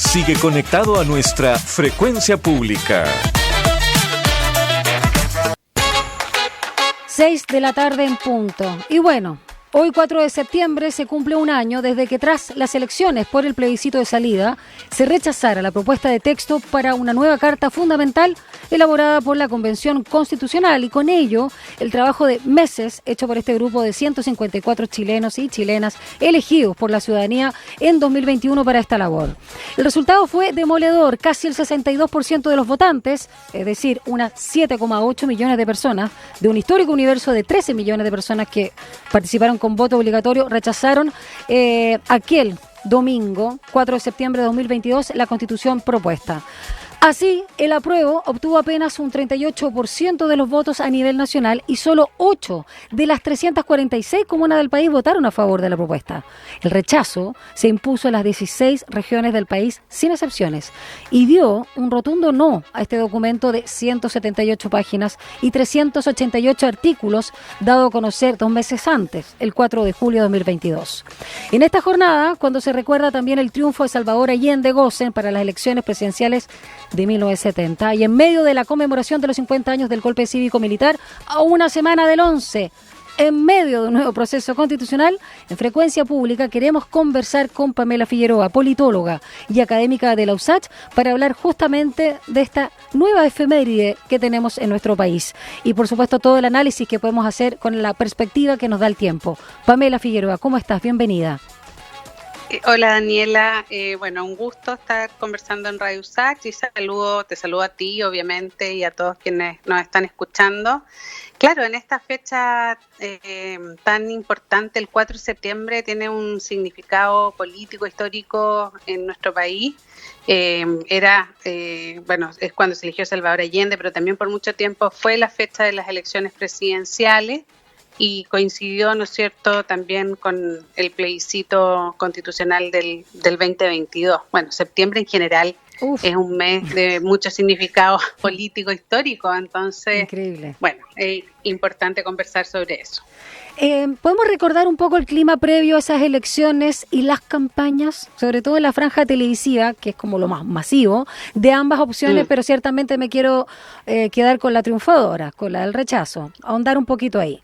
Sigue conectado a nuestra frecuencia pública. 6 de la tarde en punto. Y bueno, hoy 4 de septiembre se cumple un año desde que tras las elecciones por el plebiscito de salida se rechazara la propuesta de texto para una nueva carta fundamental elaborada por la Convención Constitucional y con ello el trabajo de meses hecho por este grupo de 154 chilenos y chilenas elegidos por la ciudadanía en 2021 para esta labor. El resultado fue demoledor, casi el 62% de los votantes, es decir, unas 7,8 millones de personas, de un histórico universo de 13 millones de personas que participaron con voto obligatorio, rechazaron aquel domingo, 4 de septiembre de 2022, la Constitución propuesta. Así, el apruebo obtuvo apenas un 38% de los votos a nivel nacional y solo 8 de las 346 comunas del país votaron a favor de la propuesta. El rechazo se impuso en las 16 regiones del país sin excepciones y dio un rotundo no a este documento de 178 páginas y 388 artículos dado a conocer 2 meses antes, el 4 de julio de 2022. En esta jornada, cuando se recuerda también el triunfo de Salvador Allende Gossen para las elecciones presidenciales de 1970 y en medio de la conmemoración de los 50 años del golpe cívico-militar a una semana del 11, en medio de un nuevo proceso constitucional, en Frecuencia Pública queremos conversar con Pamela Figueroa, politóloga y académica de la USACH, para hablar justamente de esta nueva efeméride que tenemos en nuestro país y por supuesto todo el análisis que podemos hacer con la perspectiva que nos da el tiempo. Pamela Figueroa, ¿cómo estás? Bienvenida. Hola Daniela, bueno, un gusto estar conversando en Radio USACH y te saludo a ti obviamente y a todos quienes nos están escuchando. Claro, en esta fecha tan importante, el 4 de septiembre tiene un significado político, histórico en nuestro país. Es cuando se eligió Salvador Allende, pero también por mucho tiempo fue la fecha de las elecciones presidenciales. Y coincidió, ¿no es cierto?, también con el plebiscito constitucional del 2022. Bueno, septiembre en general es un mes de mucho significado político histórico, entonces, increíble. Bueno, es importante conversar sobre eso. ¿Podemos recordar un poco el clima previo a esas elecciones y las campañas, sobre todo en la franja televisiva, que es como lo más masivo, de ambas opciones, pero ciertamente me quiero quedar con la triunfadora, con la del rechazo, ahondar un poquito ahí?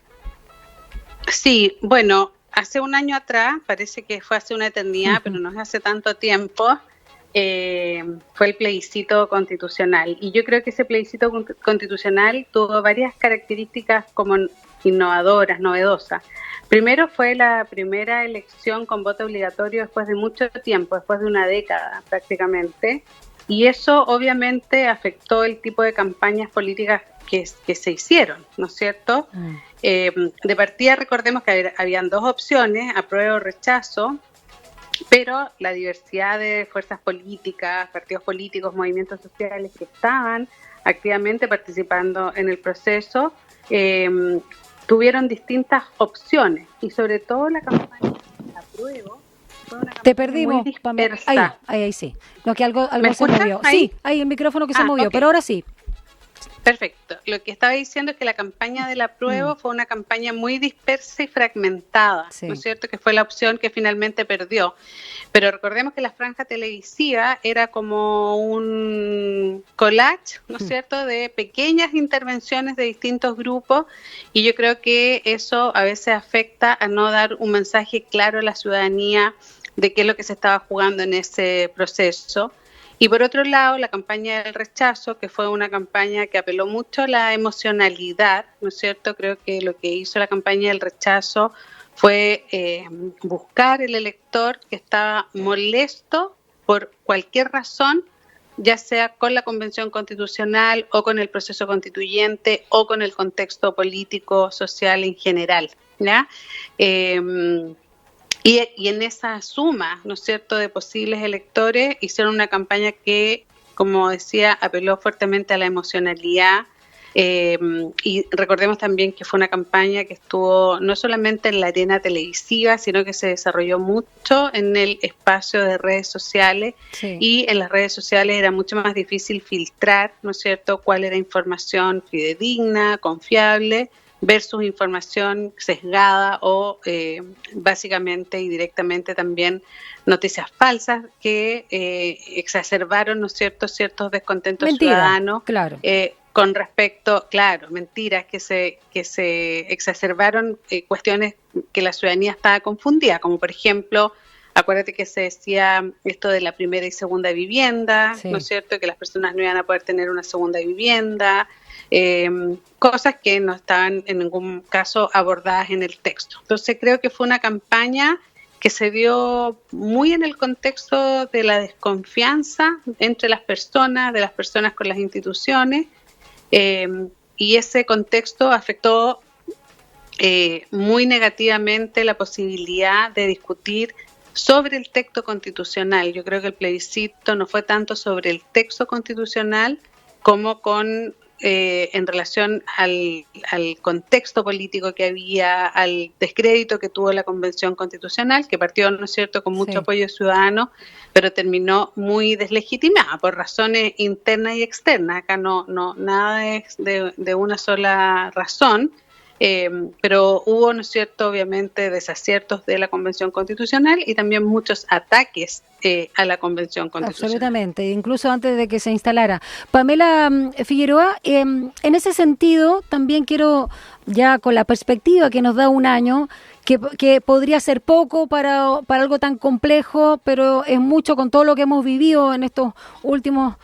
Sí, bueno, hace un año atrás, parece que fue hace una eternidad, pero no es hace tanto tiempo, fue el plebiscito constitucional. Y yo creo que ese plebiscito constitucional tuvo varias características como innovadoras, novedosas. Primero fue la primera elección con voto obligatorio después de mucho tiempo, después de una década prácticamente. Y eso obviamente afectó el tipo de campañas políticas que se hicieron, ¿no es cierto? De partida recordemos que habían 2 opciones, apruebo o rechazo, pero la diversidad de fuerzas políticas, partidos políticos, movimientos sociales que estaban activamente participando en el proceso, tuvieron distintas opciones y sobre todo la campaña de apruebo. Te perdimos, Pamela. Ahí sí. No, que algo se movió. ¿Ahí? Sí, ahí el micrófono que se movió, pero ahora sí. Perfecto. Lo que estaba diciendo es que la campaña del apruebo fue una campaña muy dispersa y fragmentada, ¿no es cierto? Que fue la opción que finalmente perdió. Pero recordemos que la franja televisiva era como un collage, ¿no es cierto?, de pequeñas intervenciones de distintos grupos y yo creo que eso a veces afecta a no dar un mensaje claro a la ciudadanía de qué es lo que se estaba jugando en ese proceso. Y por otro lado, la campaña del rechazo, que fue una campaña que apeló mucho a la emocionalidad, ¿no es cierto? Creo que lo que hizo la campaña del rechazo fue buscar el elector que estaba molesto por cualquier razón, ya sea con la Convención Constitucional o con el proceso constituyente o con el contexto político, social en general, ¿ya? Y en esa suma, ¿no es cierto?, de posibles electores, hicieron una campaña que, como decía, apeló fuertemente a la emocionalidad. Y recordemos también que fue una campaña que estuvo no solamente en la arena televisiva, sino que se desarrolló mucho en el espacio de redes sociales. Sí. Y en las redes sociales era mucho más difícil filtrar, ¿no es cierto?, cuál era información fidedigna, confiable, versus información sesgada o básicamente y directamente también noticias falsas que exacerbaron, ¿no es cierto?, ciertos descontentos ciudadanos. Claro. Con respecto, mentiras que se exacerbaron, cuestiones que la ciudadanía estaba confundida, como por ejemplo, acuérdate que se decía esto de la primera y segunda vivienda, ¿no es cierto?, que las personas no iban a poder tener una segunda vivienda, cosas que no estaban en ningún caso abordadas en el texto. Entonces creo que fue una campaña que se dio muy en el contexto de la desconfianza entre las personas, de las personas con las instituciones, y ese contexto afectó muy negativamente la posibilidad de discutir sobre el texto constitucional. Yo creo que el plebiscito no fue tanto sobre el texto constitucional como en relación al contexto político que había, al descrédito que tuvo la Convención Constitucional, que partió, ¿no es cierto?, con mucho apoyo ciudadano, pero terminó muy deslegitimada por razones internas y externas. Acá no nada es de una sola razón. Pero hubo, ¿no es cierto?, obviamente desaciertos de la Convención Constitucional y también muchos ataques a la Convención Constitucional. Absolutamente, incluso antes de que se instalara. Pamela Figueroa, en ese sentido también quiero, ya con la perspectiva que nos da un año, que podría ser poco para algo tan complejo, pero es mucho con todo lo que hemos vivido en estos últimos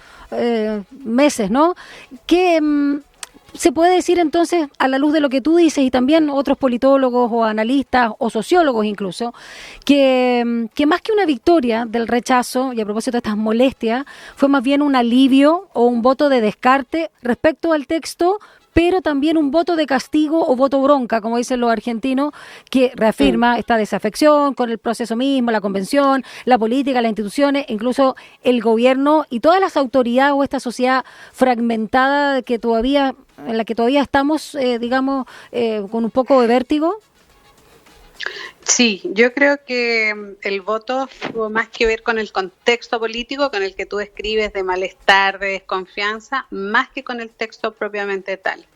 meses, ¿no? ¿Se puede decir entonces, a la luz de lo que tú dices y también otros politólogos o analistas o sociólogos incluso, que más que una victoria del rechazo, y a propósito de estas molestias, fue más bien un alivio o un voto de descarte respecto al texto, pero también un voto de castigo o voto bronca, como dicen los argentinos, que reafirma esta desafección con el proceso mismo, la convención, la política, las instituciones, incluso el gobierno y todas las autoridades o esta sociedad fragmentada en la que todavía estamos, con un poco de vértigo? Sí, yo creo que el voto tuvo más que ver con el contexto político con el que tú describes, de malestar, de desconfianza, más que con el texto propiamente tal.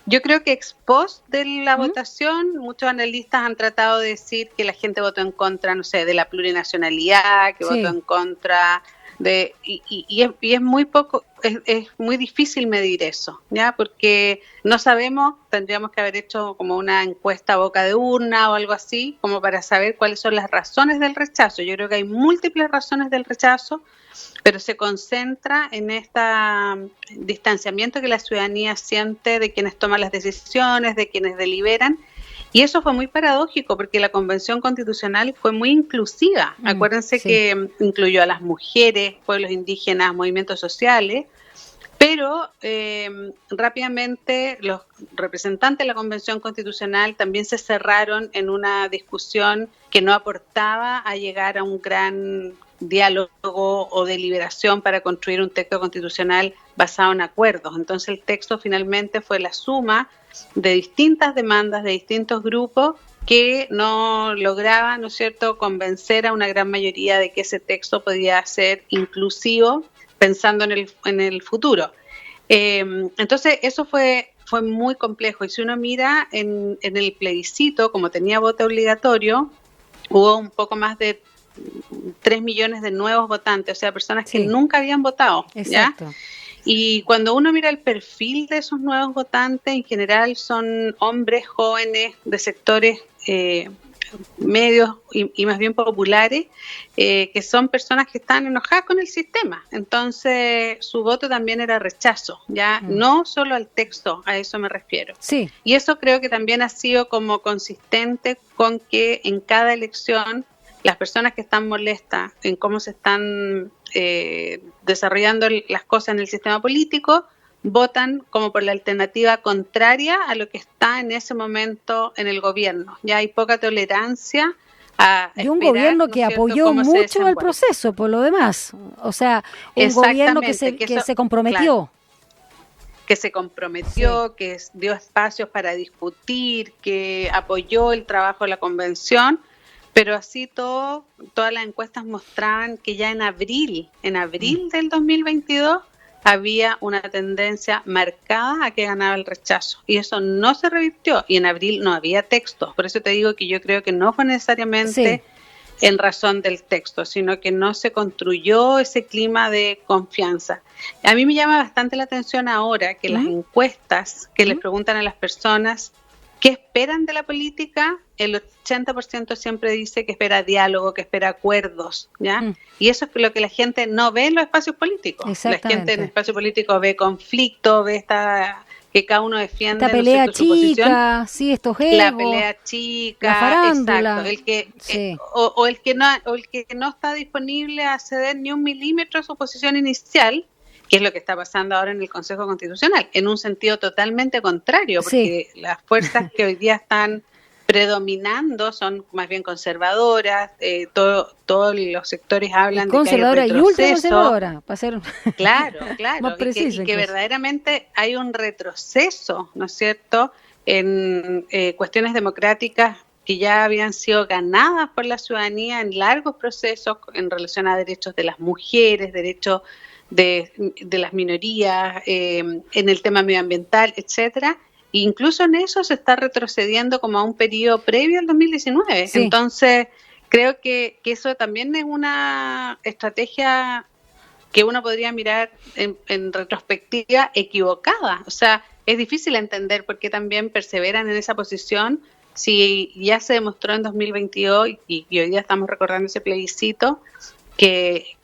Yo creo que ex post de la votación, muchos analistas han tratado de decir que la gente votó en contra, no sé, de la plurinacionalidad, que votó en contra de... Y es muy poco, es muy difícil medir eso, ¿ya? Porque no sabemos, tendríamos que haber hecho como una encuesta a boca de urna o algo así, como para saber cuáles son las razones del rechazo. Yo creo que hay múltiples razones del rechazo, pero se concentra en este distanciamiento que la ciudadanía siente de quienes toman las decisiones, de quienes deliberan. Y eso fue muy paradójico porque la Convención Constitucional fue muy inclusiva. Acuérdense que incluyó a las mujeres, pueblos indígenas, movimientos sociales, pero rápidamente los representantes de la Convención Constitucional también se cerraron en una discusión que no aportaba a llegar a un gran diálogo o deliberación para construir un texto constitucional basado en acuerdos. Entonces el texto finalmente fue la suma de distintas demandas de distintos grupos que no lograban, ¿no es cierto?, convencer a una gran mayoría de que ese texto podía ser inclusivo pensando en el futuro. Entonces eso fue muy complejo, y si uno mira en el plebiscito, como tenía voto obligatorio, hubo un poco más de 3 millones de nuevos votantes, o sea, personas que nunca habían votado. Exacto. ¿Ya? Y cuando uno mira el perfil de esos nuevos votantes, en general son hombres jóvenes de sectores medios y más bien populares, que son personas que están enojadas con el sistema. Entonces su voto también era rechazo, ya no solo al texto, a eso me refiero. Sí. Y eso creo que también ha sido como consistente con que en cada elección las personas que están molestas en cómo se están desarrollando las cosas en el sistema político, votan como por la alternativa contraria a lo que está en ese momento en el gobierno. Ya hay poca tolerancia a y un gobierno que apoyó mucho el proceso, por lo demás. O sea, un gobierno que se comprometió. Claro, que se comprometió, que dio espacios para discutir, que apoyó el trabajo de la convención, pero así todas las encuestas mostraban que ya en abril del 2022, había una tendencia marcada a que ganaba el rechazo, y eso no se revirtió, y en abril no había texto. Por eso te digo que yo creo que no fue necesariamente en razón del texto, sino que no se construyó ese clima de confianza. A mí me llama bastante la atención ahora que las encuestas que les preguntan a las personas qué esperan de la política, el 80% siempre dice que espera diálogo, que espera acuerdos, ¿ya? Y eso es lo que la gente no ve en los espacios políticos. La gente en el espacio político ve conflicto, ve que cada uno defiende esta pelea chica, sí, estos egos, la pelea chica, la farándula, exacto, el que o el que no está disponible a ceder ni un milímetro a su posición inicial, que es lo que está pasando ahora en el Consejo Constitucional, en un sentido totalmente contrario, porque las fuerzas que hoy día están predominando son más bien conservadoras, todos los sectores hablan de que hay un retroceso. Y ultraconservadora, para ser claro, más preciso, y que verdaderamente hay un retroceso, ¿no es cierto?, en cuestiones democráticas que ya habían sido ganadas por la ciudadanía en largos procesos en relación a derechos de las mujeres, derechos de las minorías, en el tema medioambiental, etcétera. Incluso en eso se está retrocediendo como a un periodo previo al 2019. Sí. Entonces, creo que eso también es una estrategia que uno podría mirar en retrospectiva equivocada. O sea, es difícil entender por qué también perseveran en esa posición si ya se demostró en 2022 y hoy día estamos recordando ese plebiscito que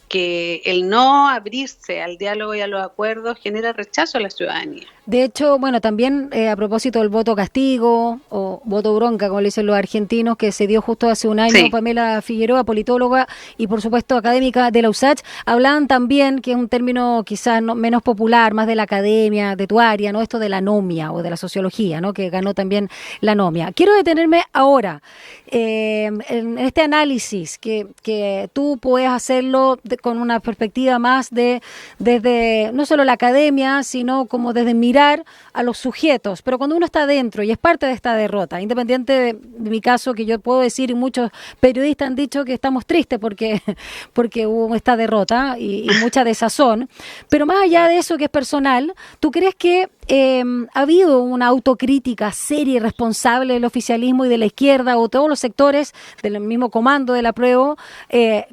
el no abrirse al diálogo y a los acuerdos genera rechazo a la ciudadanía. De hecho, bueno, también a propósito del voto castigo o voto bronca, como le dicen los argentinos, que se dio justo hace un año, Pamela Figueroa, politóloga y por supuesto académica de la USACH, hablaban también, que es un término quizás menos popular, más de la academia, de tu área, ¿no? Esto de la anomia o de la sociología, ¿no? Que ganó también la anomia. Quiero detenerme ahora en este análisis que tú puedes hacerlo con una perspectiva más desde no solo la academia, sino como desde mirar a los sujetos, pero cuando uno está dentro y es parte de esta derrota, independiente de mi caso, que yo puedo decir, y muchos periodistas han dicho que estamos tristes porque hubo esta derrota y mucha desazón, pero más allá de eso que es personal, ¿tú crees que ha habido una autocrítica seria y responsable del oficialismo y de la izquierda o todos los sectores del mismo comando del apruebo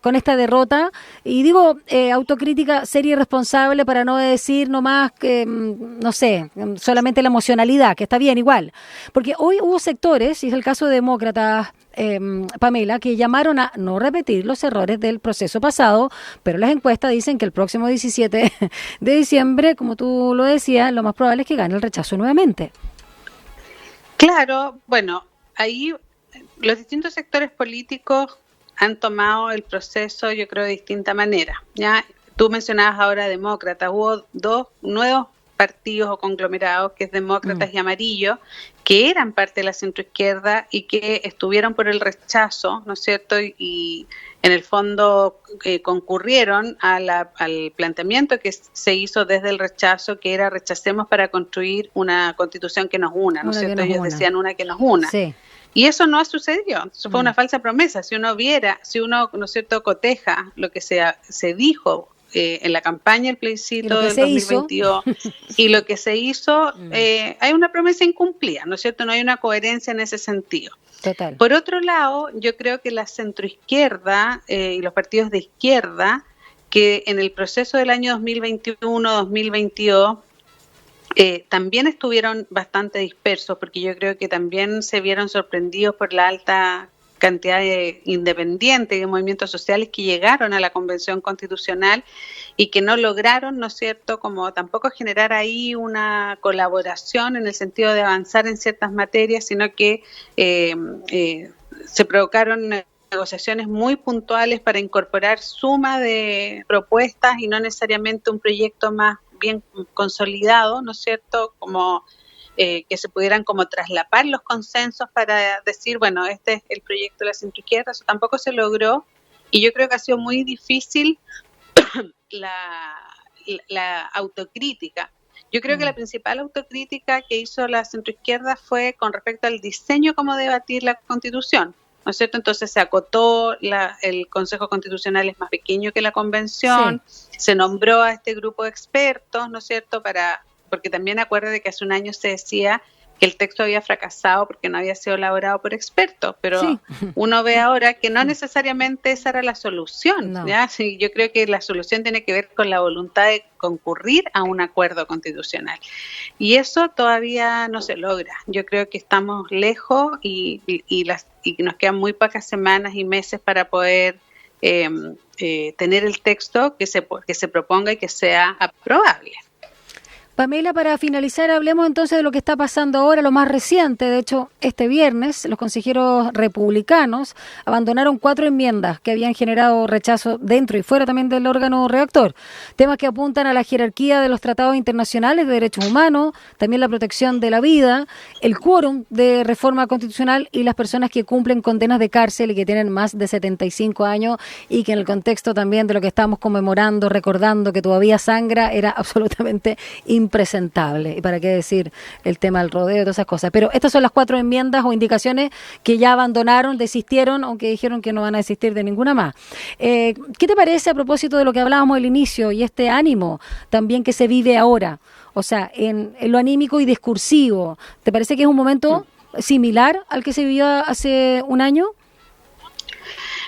con esta derrota? Y digo autocrítica seria y responsable para no decir nomás que, no sé, solamente la emocionalidad, que está bien igual. Porque hoy hubo sectores, y es el caso de demócratas, Pamela, que llamaron a no repetir los errores del proceso pasado, pero las encuestas dicen que el próximo 17 de diciembre, como tú lo decías, lo más probable es que gane el rechazo nuevamente. Claro, bueno, ahí los distintos sectores políticos han tomado el proceso, yo creo, de distinta manera. Ya tú mencionabas ahora demócratas, hubo dos nuevos partidos o conglomerados, que es Demócratas y Amarillo, que eran parte de la centroizquierda y que estuvieron por el rechazo, ¿no es cierto? Y en el fondo concurrieron al planteamiento que se hizo desde el rechazo, que era rechacemos para construir una constitución que nos una, ¿no es cierto? Ellos decían una que nos una. Sí. Y eso no ha sucedido, eso fue una falsa promesa. Si uno, ¿no es cierto?, coteja lo que se dijo en la campaña del plebiscito del 2022 y lo que se hizo, hay una promesa incumplida, ¿no es cierto? No hay una coherencia en ese sentido. Total. Por otro lado, yo creo que la centroizquierda y los partidos de izquierda, que en el proceso del año 2021-2022 también estuvieron bastante dispersos, porque yo creo que también se vieron sorprendidos por la alta cantidad de independientes y de movimientos sociales que llegaron a la Convención Constitucional y que no lograron, ¿no es cierto?, como tampoco generar ahí una colaboración en el sentido de avanzar en ciertas materias, sino que se provocaron negociaciones muy puntuales para incorporar suma de propuestas y no necesariamente un proyecto más bien consolidado, ¿no es cierto?, como que se pudieran como traslapar los consensos para decir, bueno, este es el proyecto de la centroizquierda. Eso tampoco se logró, y yo creo que ha sido muy difícil la autocrítica. Yo creo que la principal autocrítica que hizo la centroizquierda fue con respecto al diseño, cómo debatir la Constitución. ¿no es cierto? Entonces se acotó, el Consejo Constitucional es más pequeño que la Convención, se nombró a este grupo de expertos, ¿no es cierto? Porque también acuérdate que hace un año se decía que el texto había fracasado porque no había sido elaborado por expertos, pero uno ve ahora que no necesariamente esa era la solución, ¿ya? Sí, yo creo que la solución tiene que ver con la voluntad de concurrir a un acuerdo constitucional, y eso todavía no se logra. Yo creo que estamos lejos y nos quedan muy pocas semanas y meses para poder tener el texto que se proponga y que sea aprobable. Pamela, para finalizar, hablemos entonces de lo que está pasando ahora, lo más reciente. De hecho, este viernes los consejeros republicanos abandonaron 4 enmiendas que habían generado rechazo dentro y fuera también del órgano redactor. Temas que apuntan a la jerarquía de los tratados internacionales de derechos humanos, también la protección de la vida, el quórum de reforma constitucional y las personas que cumplen condenas de cárcel y que tienen más de 75 años y que en el contexto también de lo que estamos conmemorando, recordando que todavía sangra, era absolutamente impresentable. Y para qué decir el tema del rodeo y todas esas cosas. Pero estas son las 4 enmiendas o indicaciones que ya abandonaron, desistieron, aunque dijeron que no van a desistir de ninguna más. ¿Qué te parece a propósito de lo que hablábamos al inicio y este ánimo también que se vive ahora? O sea, en lo anímico y discursivo. ¿Te parece que es un momento similar al que se vivió hace un año?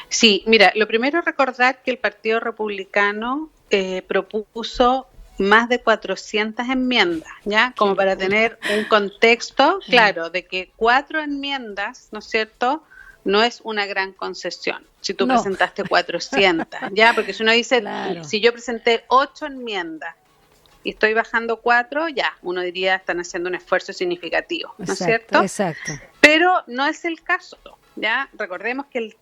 Sí, mira, lo primero es recordar que el Partido Republicano propuso más de 400 enmiendas, ¿ya? Como para tener un contexto claro de que 4 enmiendas, ¿no es cierto?, no es una gran concesión. Si tú presentaste 400, ¿ya? Porque si uno dice, si yo presenté 8 enmiendas y estoy bajando 4, ya, uno diría están haciendo un esfuerzo significativo, ¿no es cierto? Exacto. Pero no es el caso, ¿ya? Recordemos que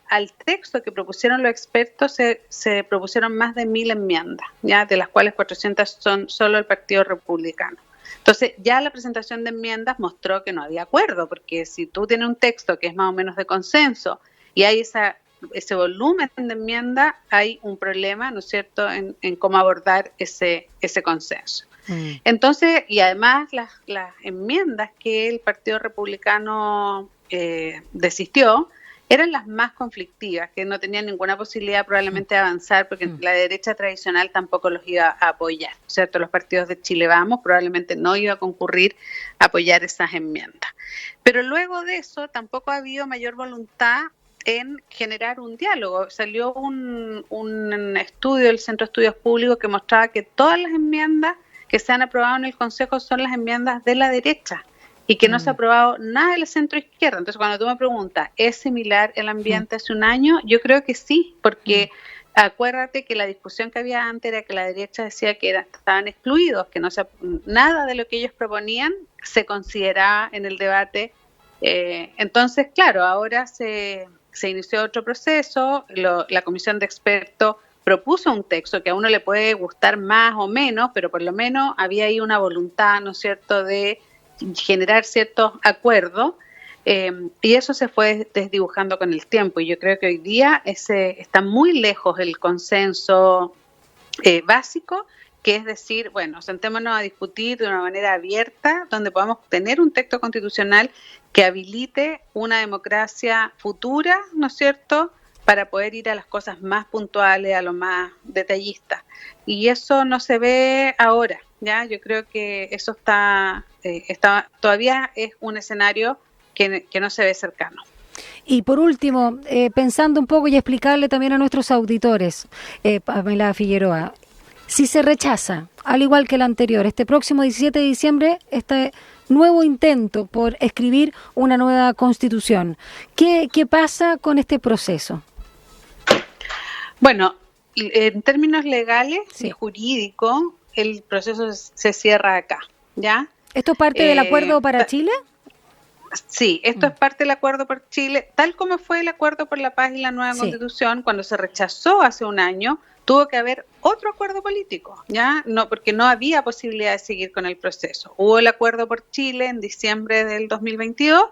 al texto que propusieron los expertos se propusieron más de 1000 enmiendas, ¿ya? De las cuales 400 son solo el Partido Republicano. Entonces, ya la presentación de enmiendas mostró que no había acuerdo, porque si tú tienes un texto que es más o menos de consenso y hay ese volumen de enmiendas, hay un problema, ¿no es cierto?, en cómo abordar ese consenso. Entonces, y además las enmiendas que el Partido Republicano desistió eran las más conflictivas, que no tenían ninguna posibilidad probablemente de avanzar, porque la derecha tradicional tampoco los iba a apoyar, ¿cierto? Los partidos de Chile Vamos probablemente no iba a concurrir a apoyar esas enmiendas. Pero luego de eso tampoco ha habido mayor voluntad en generar un diálogo. Salió un estudio del Centro de Estudios Públicos que mostraba que todas las enmiendas que se han aprobado en el Consejo son las enmiendas de la derecha, y que no se ha aprobado nada de la centroizquierda. Entonces, cuando tú me preguntas, ¿es similar el ambiente hace un año? Yo creo que sí, porque acuérdate que la discusión que había antes era que la derecha decía que estaban excluidos, que nada de lo que ellos proponían se consideraba en el debate. Entonces, claro, ahora se inició otro proceso, la comisión de expertos propuso un texto que a uno le puede gustar más o menos, pero por lo menos había ahí una voluntad, ¿no es cierto?, de generar ciertos acuerdos, y eso se fue desdibujando con el tiempo, y yo creo que hoy día está muy lejos el consenso básico, que es decir, bueno, sentémonos a discutir de una manera abierta, donde podamos tener un texto constitucional que habilite una democracia futura, ¿no es cierto?, para poder ir a las cosas más puntuales, a lo más detallistas. Y eso no se ve ahora, ¿ya? Yo creo que eso todavía es un escenario que no se ve cercano. Y por último, pensando un poco y explicarle también a nuestros auditores, Pamela Figueroa, si se rechaza, al igual que el anterior, este próximo 17 de diciembre, este nuevo intento por escribir una nueva constitución, ¿qué pasa con este proceso? Bueno, en términos legales y jurídicos, el proceso se cierra acá, ¿ya? ¿Esto es parte del acuerdo para Chile? Sí, esto es parte del acuerdo por Chile, tal como fue el acuerdo por la paz y la nueva constitución. Cuando se rechazó hace un año, tuvo que haber otro acuerdo político, ¿ya? No, porque no había posibilidad de seguir con el proceso. Hubo el acuerdo por Chile en diciembre del 2022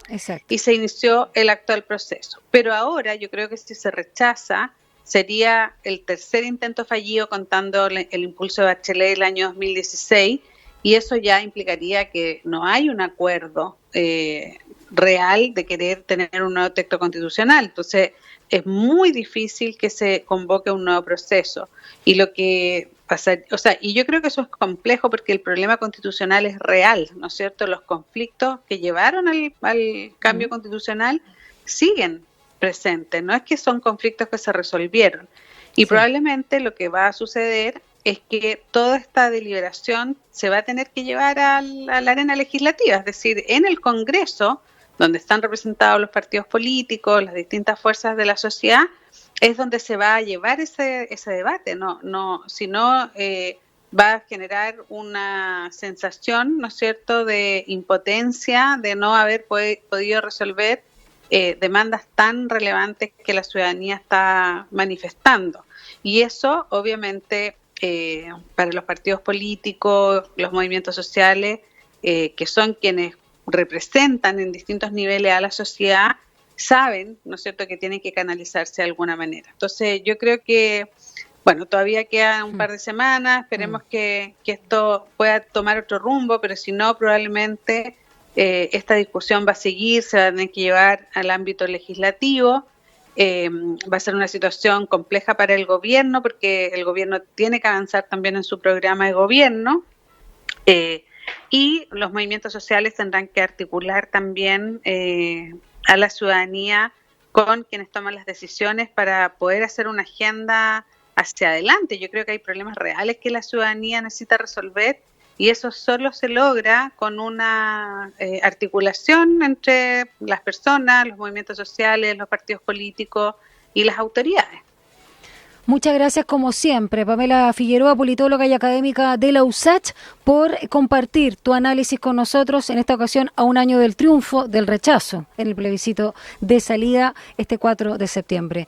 y se inició el actual proceso. Pero ahora yo creo que si se rechaza, sería el tercer intento fallido contando el impulso de Bachelet del año 2016, y eso ya implicaría que no hay un acuerdo real de querer tener un nuevo texto constitucional. Entonces, es muy difícil que se convoque un nuevo proceso. Y lo que pasa, y yo creo que eso es complejo porque el problema constitucional es real, ¿no es cierto? Los conflictos que llevaron al cambio constitucional siguen presentes, no es que son conflictos que se resolvieron. Y probablemente lo que va a suceder es que toda esta deliberación se va a tener que llevar a la arena legislativa, es decir, en el Congreso, donde están representados los partidos políticos, las distintas fuerzas de la sociedad, es donde se va a llevar ese debate, si no va a generar una sensación, ¿no es cierto?, de impotencia, de no haber podido resolver demandas tan relevantes que la ciudadanía está manifestando. Y eso, obviamente, para los partidos políticos, los movimientos sociales, que son quienes representan en distintos niveles a la sociedad, saben, ¿no es cierto?, que tienen que canalizarse de alguna manera. Entonces, yo creo que, bueno, todavía quedan un par de semanas, esperemos que esto pueda tomar otro rumbo, pero si no, probablemente esta discusión va a seguir, se va a tener que llevar al ámbito legislativo. Va a ser una situación compleja para el gobierno, porque el gobierno tiene que avanzar también en su programa de gobierno, y los movimientos sociales tendrán que articular también a la ciudadanía con quienes toman las decisiones para poder hacer una agenda hacia adelante. Yo creo que hay problemas reales que la ciudadanía necesita resolver, y eso solo se logra con una articulación entre las personas, los movimientos sociales, los partidos políticos y las autoridades. Muchas gracias, como siempre, Pamela Figueroa, politóloga y académica de la USACH, por compartir tu análisis con nosotros, en esta ocasión a un año del triunfo del rechazo en el plebiscito de salida este 4 de septiembre.